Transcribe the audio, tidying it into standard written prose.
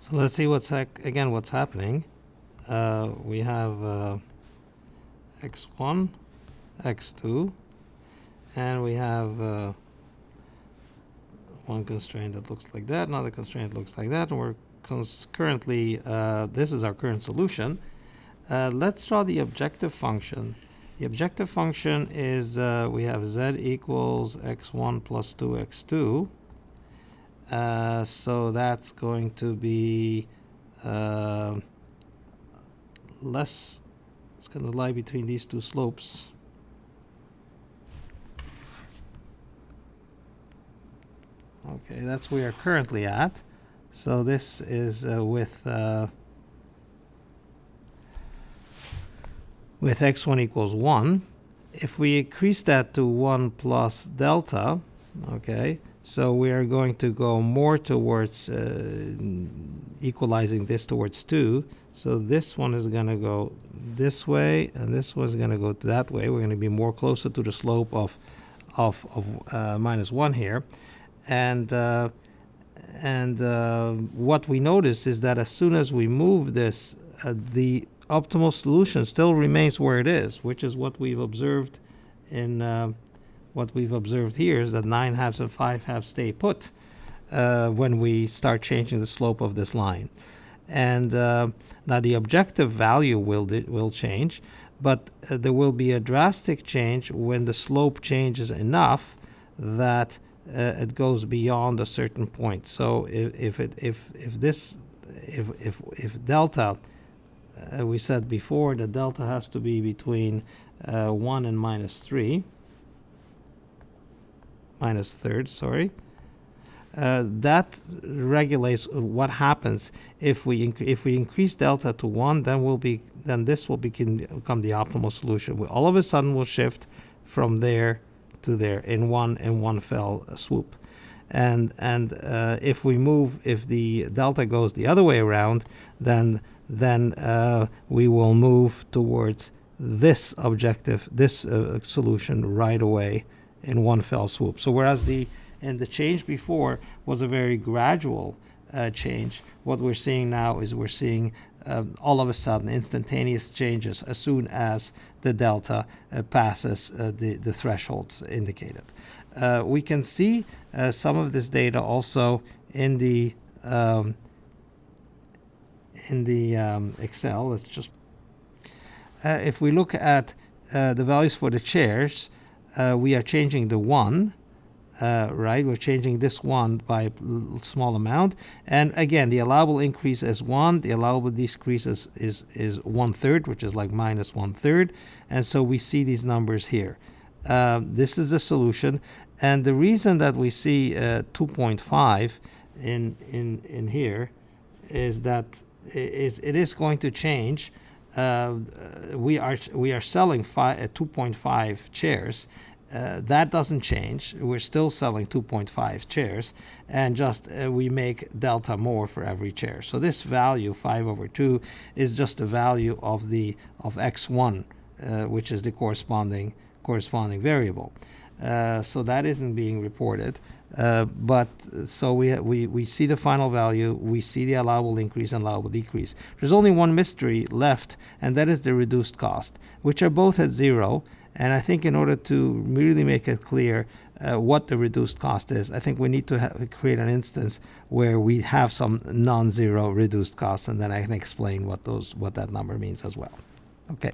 So let's see what's happening. We have x1, x2, and we have one constraint that looks like that, another constraint looks like that, and we're currently, this is our current solution. Let's draw the objective function. The objective function is we have z equals x1 plus 2x2. So that's going to be less, it's going to lie between these two slopes. Okay, that's where we are currently at. So this is with x1 equals 1. If we increase that to 1 plus delta, okay, so we are going to go more towards equalizing this towards 2. So this one is going to go this way, and this one is going to go that way. We're going to be more closer to the slope of minus 1 here. And what we notice is that as soon as we move this, the optimal solution still remains where it is, which is what we've observed in what we've observed here is that 9/2 and 5/2 stay put when we start changing the slope of this line. And now the objective value will change, but there will be a drastic change when the slope changes enough that it goes beyond a certain point. So if delta, we said before that delta has to be between 1 and minus 3. Minus third, sorry. That regulates what happens if we increase delta to 1. Then this will become the optimal solution. All of a sudden, we'll shift from there to there in one fell swoop. And if the delta goes the other way around, then we will move towards this objective, this solution right away in one fell swoop. So whereas the change before was a very gradual change, what we're seeing now is we're seeing all of a sudden instantaneous changes as soon as the delta passes the thresholds indicated. We can see some of this data also in the Excel. Let's just if we look at the values for the chairs, we are changing the 1, right? We're changing this 1 by a small amount. And again, the allowable increase is 1. The allowable decrease is 1/3, which is like minus 1/3. And so we see these numbers here. This is the solution. And the reason that we see 2.5 in here is that it is going to change. We are selling 2.5 chairs. That doesn't change. We're still selling 2.5 chairs, and just we make delta more for every chair. So this value 5/2 is just the value of x1, which is the corresponding variable. So that isn't being reported. But so we see the final value, we see the allowable increase and allowable decrease. There's only one mystery left, and that is the reduced cost, which are both at 0. And I think in order to really make it clear what the reduced cost is, I think we need to create an instance where we have some non-zero reduced costs, and then I can explain what that number means as well. Okay.